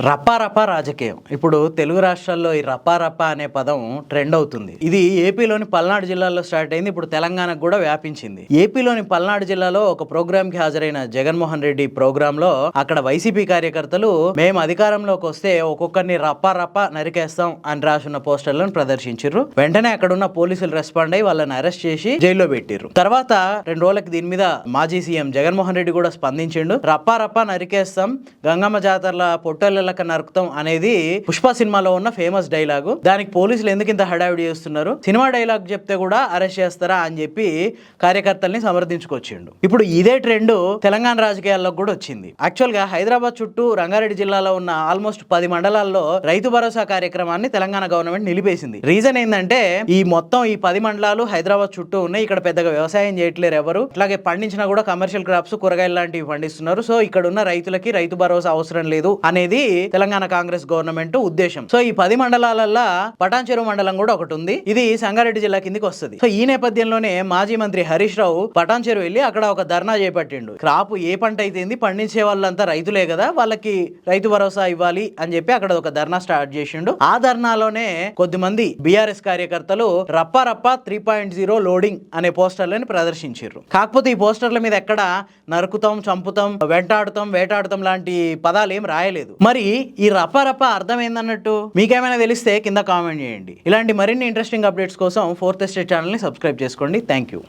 రప్పా రాజకీయం ఇప్పుడు తెలుగు రాష్ట్రాల్లో ఈ రప్పా అనే పదం ట్రెండ్ అవుతుంది. ఇది ఏపీలోని పల్నాడు జిల్లాలో స్టార్ట్ అయింది, ఇప్పుడు తెలంగాణకు కూడా వ్యాపించింది. ఏపీలోని పల్నాడు జిల్లాలో ఒక ప్రోగ్రామ్ కి హాజరైన జగన్మోహన్ రెడ్డి ప్రోగ్రామ్ లో అక్కడ వైసీపీ కార్యకర్తలు మేము అధికారంలోకి వస్తే ఒక్కొక్కరిని రప్పా నరికేస్తాం అని రాసున్న పోస్టర్లను ప్రదర్శించారు. వెంటనే అక్కడున్న పోలీసులు రెస్పాండ్ అయ్యి వాళ్ళని అరెస్ట్ చేసి జైల్లో పెట్టారు. తర్వాత 2 రోజులకి దీని మీద మాజీ సీఎం జగన్మోహన్ రెడ్డి కూడా స్పందించిండు. రప్పా నరికేస్తాం, గంగమ్మ జాతరల పొట్టెల నరుకుతాం అనేది పుష్ప సినిమాలో ఉన్న ఫేమస్ డైలాగు. దానికి పోలీసులు ఎందుకు ఇంత హడావిడి చేస్తున్నారు, సినిమా డైలాగ్ చెప్తే కూడా అరెస్ట్ చేస్తారా అని చెప్పి కార్యకర్తల్ని సమర్థించుకొచ్చిండు. ఇప్పుడు ఇదే ట్రెండ్ తెలంగాణ రాజకీయాల్లో కూడా వచ్చింది. యాక్చువల్ గా హైదరాబాద్ చుట్టూ రంగారెడ్డి జిల్లాలో ఉన్న ఆల్మోస్ట్ 10 మండలాల్లో రైతు భరోసా కార్యక్రమాన్ని తెలంగాణ గవర్నమెంట్ నిలిపేసింది. రీజన్ ఏంటంటే ఈ 10 మండలాలు హైదరాబాద్ చుట్టూ ఉన్నాయి. ఇక్కడ పెద్దగా వ్యవసాయం చేయట్లేరు ఎవరు, అట్లాగే పండించినా కూడా కమర్షియల్ క్రాప్స్ కూరగాయలు లాంటివి పండిస్తున్నారు. సో ఇక్కడ ఉన్న రైతులకి రైతు భరోసా అవసరం లేదు అనేది తెలంగాణ కాంగ్రెస్ గవర్నమెంట్ ఉద్దేశం. సో ఈ 10 మండలాలల్లో పటాన్చెరు మండలం కూడా ఒకటి ఉంది. ఇది సంగారెడ్డి జిల్లా కిందికి వస్తుంది. సో ఈ నేపథ్యంలోనే మాజీ మంత్రి హరీష్ రావు పటాన్చెరు వెళ్లి అక్కడ ఒక ధర్నా చేపట్టిండు. క్రాప్ ఏ పంట అయితే పండించే వాళ్ళంతా రైతులే కదా, వాళ్ళకి రైతు భరోసా ఇవ్వాలి అని చెప్పి అక్కడ ఒక ధర్నా స్టార్ట్ చేసిండు. ఆ ధర్నాలోనే కొద్దిమంది బీఆర్ఎస్ కార్యకర్తలు రప్పా 3.0 లోడింగ్ అనే పోస్టర్లను ప్రదర్శించారు. కాకపోతే ఈ పోస్టర్ల మీద ఎక్కడ నరుకుతాం, చంపుతాం, వేటాడుతాం లాంటి పదాలు ఏం రాయలేదు. మరి ఈ రప్పా అర్థం ఏందన్నట్టు మీకేమైనా తెలిస్తే కింద కామెంట్ చేయండి. ఇలాంటి మరిన్ని ఇంట్రెస్టింగ్ అప్డేట్స్ కోసం 4th Estate ఛానల్ని సబ్స్క్రైబ్ చేసుకోండి. Thank you.